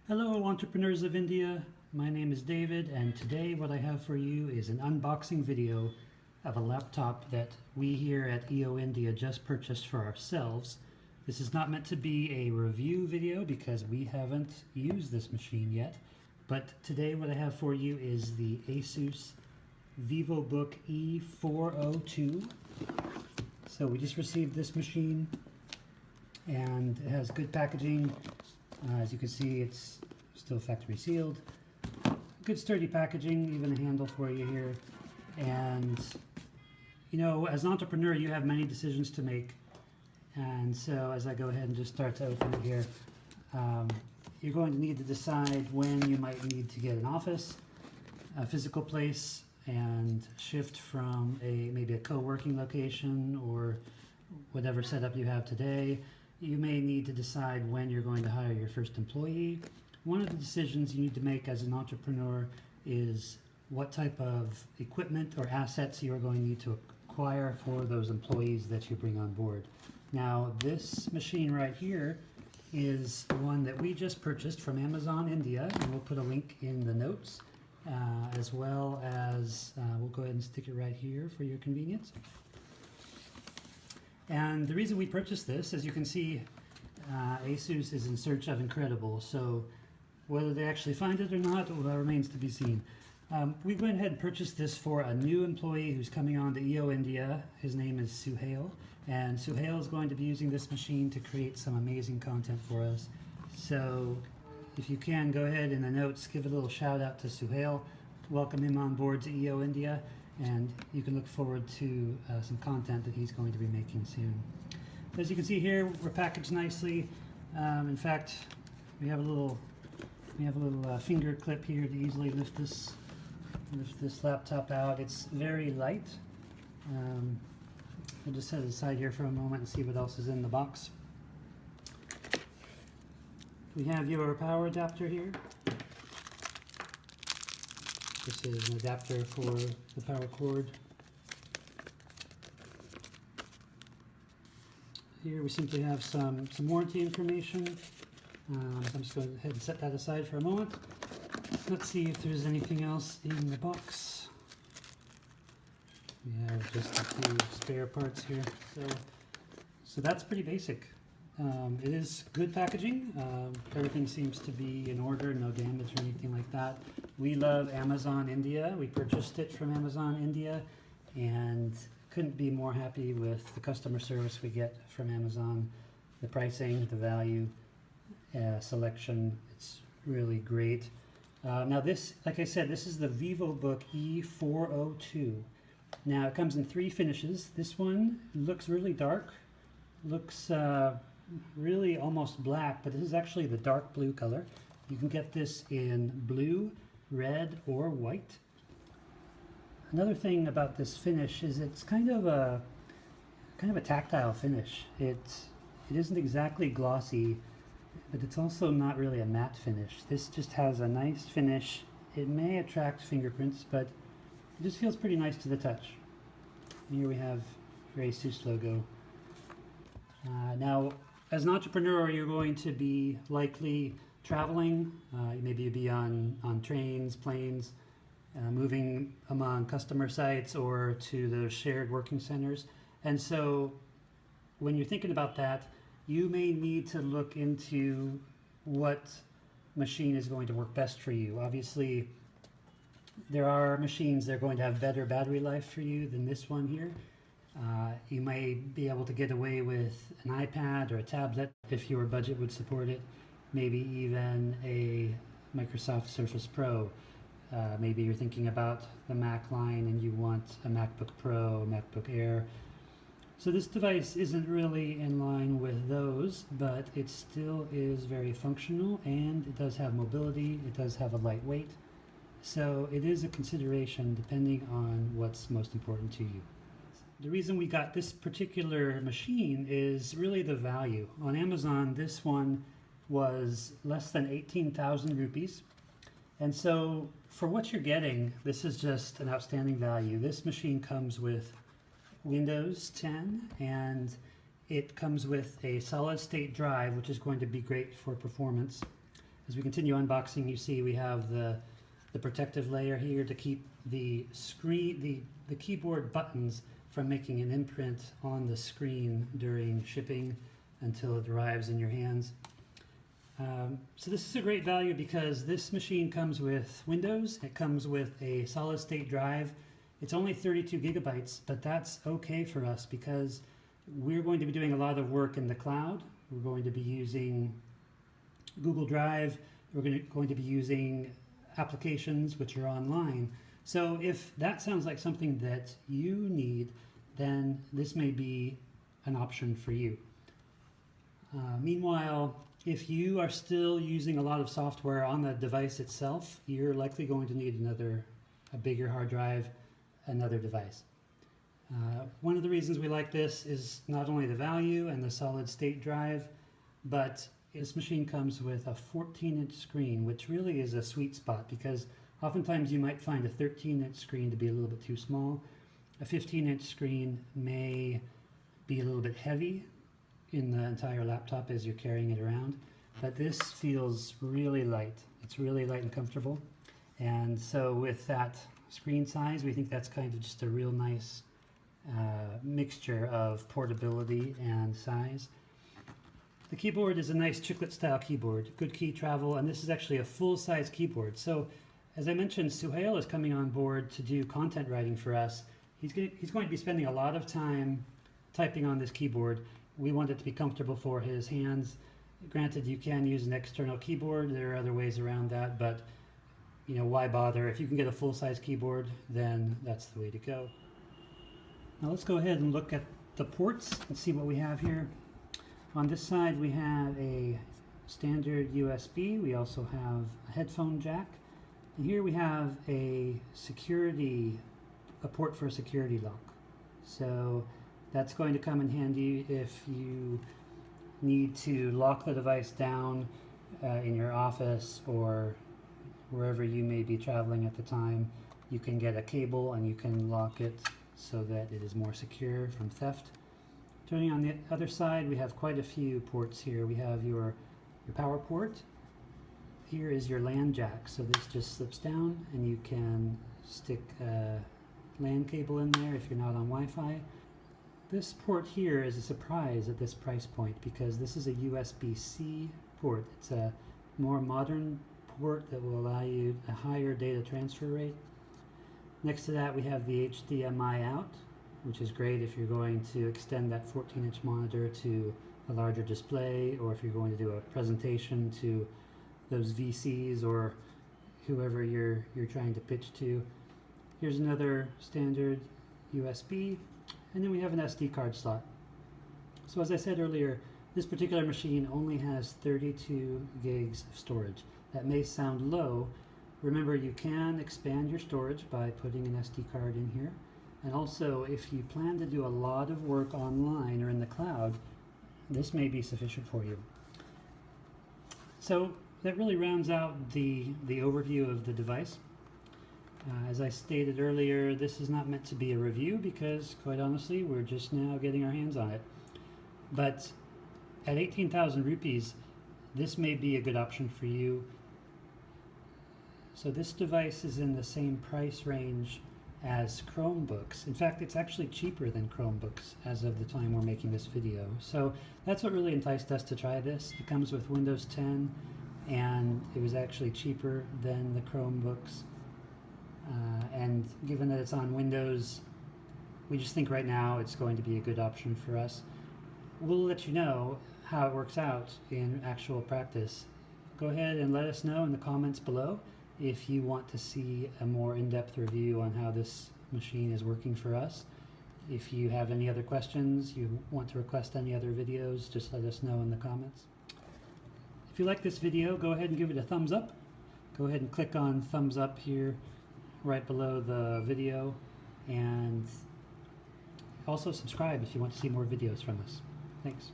Hello entrepreneurs of India, my name is David and today what I have for you is an unboxing video of a laptop that we here at EOIndia just purchased for ourselves. This is not meant to be a review video because we haven't used this machine yet, but today what I have for you is the ASUS Vivo E402. So we just received this machine and it has good packaging. As you can see, it's still factory sealed. Good sturdy packaging, even a handle for you here. And you know, as an entrepreneur, you have many decisions to make. And so as I go ahead and just start to open it here, you're going to need to decide when you might need to get an office, a physical place, and shift from maybe a co-working location or whatever setup you have today. You may need to decide when you're going to hire your first employee. One of the decisions you need to make as an entrepreneur is what type of equipment or assets you're going to need to acquire for those employees that you bring on board. Now, this machine right here is one that we just purchased from Amazon India, and we'll put a link in the notes, as well as we'll go ahead and stick it right here for your convenience. And the reason we purchased this, as you can see, ASUS is in search of incredible. So whether they actually find it or not, well, that remains to be seen. We went ahead and purchased this for a new employee who's coming on to EOIndia. His name is Suhail, and Suhail is going to be using this machine to create some amazing content for us. So if you can, go ahead in the notes, give a little shout out to Suhail, welcome him on board to EOIndia, and you can look forward to some content that he's going to be making soon. As you can see here, we're packaged nicely. In fact, we have a little finger clip here to easily lift this laptop out. It's very light. We'll just set it aside here for a moment and see what else is in the box. We have your power adapter here. This is an adapter for the power cord. Here we simply have some warranty information. I'm just going to go ahead and set that aside for a moment. Let's see if there's anything else in the box. We have just a few spare parts here. So that's pretty basic. It is good packaging. Everything seems to be in order, no damage or anything like that. We love Amazon India. We purchased it from Amazon India and couldn't be more happy with the customer service we get from Amazon. The pricing, the value, selection, it's really great. Now this, like I said, this is the VivoBook E402. Now it comes in 3 finishes. This one looks really dark, looks really almost black, but this is actually the dark blue color. You can get this in blue, red, or white. Another thing about this finish is it's kind of a tactile finish. It isn't exactly glossy, but it's also not really a matte finish. This just has a nice finish. It may attract fingerprints, but it just feels pretty nice to the touch. Here we have your ASUS logo. Now, as an entrepreneur, you're going to be likely traveling. Maybe you'll be on trains, planes, moving among customer sites or to the shared working centers. And so when you're thinking about that, you may need to look into what machine is going to work best for you. Obviously, there are machines that are going to have better battery life for you than this one here. You may be able to get away with an iPad or a tablet if your budget would support it, maybe even a Microsoft Surface Pro. Maybe you're thinking about the Mac line and you want a MacBook Pro, MacBook Air. So this device isn't really in line with those, but it still is very functional and it does have mobility, it does have a lightweight. So it is a consideration depending on what's most important to you. The reason we got this particular machine is really the value. On Amazon, this one was less than 18,000 rupees. And so for what you're getting, this is just an outstanding value. This machine comes with Windows 10 and it comes with a solid state drive, which is going to be great for performance. As we continue unboxing, you see we have the protective layer here to keep the keyboard buttons from making an imprint on the screen during shipping until it arrives in your hands. So this is a great value because this machine comes with Windows, it comes with a solid state drive. It's only 32 gigabytes, but that's okay for us because we're going to be doing a lot of work in the cloud. We're going to be using Google Drive, we're going to be using applications which are online. So if that sounds like something that you need, then this may be an option for you. Meanwhile, if you are still using a lot of software on the device itself, you're likely going to need a bigger hard drive, another device. One of the reasons we like this is not only the value and the solid state drive, but this machine comes with a 14-inch screen, which really is a sweet spot because oftentimes you might find a 13-inch screen to be a little bit too small. A 15-inch screen may be a little bit heavy in the entire laptop as you're carrying it around, but this feels really light. It's really light and comfortable, and so with that screen size, we think that's kind of just a real nice mixture of portability and size. The keyboard is a nice chiclet style keyboard, good key travel, and this is actually a full-size keyboard. So as I mentioned, Suhail is coming on board to do content writing for us. He's going to be spending a lot of time typing on this keyboard. We want it to be comfortable for his hands. Granted, you can use an external keyboard. There are other ways around that, but you know, why bother? If you can get a full-size keyboard, then that's the way to go. Now let's go ahead and look at the ports and see what we have here. On this side we have a standard USB. We also have a headphone jack. And here we have a port for a security lock. So that's going to come in handy if you need to lock the device down in your office or wherever you may be traveling at the time. You can get a cable and you can lock it so that it is more secure from theft. Turning on the other side, we have quite a few ports here. We have your power port. Here is your LAN jack, so this just slips down and you can stick a LAN cable in there if you're not on Wi-Fi. This port here is a surprise at this price point because this is a USB-C port. It's a more modern port that will allow you a higher data transfer rate. Next to that we have the HDMI out, which is great if you're going to extend that 14-inch monitor to a larger display, or if you're going to do a presentation to those VCs or whoever you're trying to pitch to. Here's another standard USB, and then we have an SD card slot. So as I said earlier, this particular machine only has 32 gigs of storage. That may sound low. Remember, you can expand your storage by putting an SD card in here. And also, if you plan to do a lot of work online or in the cloud, this may be sufficient for you. So that really rounds out the overview of the device. As I stated earlier, this is not meant to be a review because, quite honestly, we're just now getting our hands on it. But at 18,000 rupees, this may be a good option for you. So this device is in the same price range as Chromebooks. In fact, it's actually cheaper than Chromebooks as of the time we're making this video. So that's what really enticed us to try this. It comes with Windows 10 and it was actually cheaper than the Chromebooks. And given that it's on Windows, we just think right now it's going to be a good option for us. We'll let you know how it works out in actual practice. Go ahead and let us know in the comments below if you want to see a more in-depth review on how this machine is working for us. If you have any other questions, you want to request any other videos, just let us know in the comments. If you like this video, go ahead and give it a thumbs up. Go ahead and click on thumbs up here right below the video, and also subscribe if you want to see more videos from us. Thanks.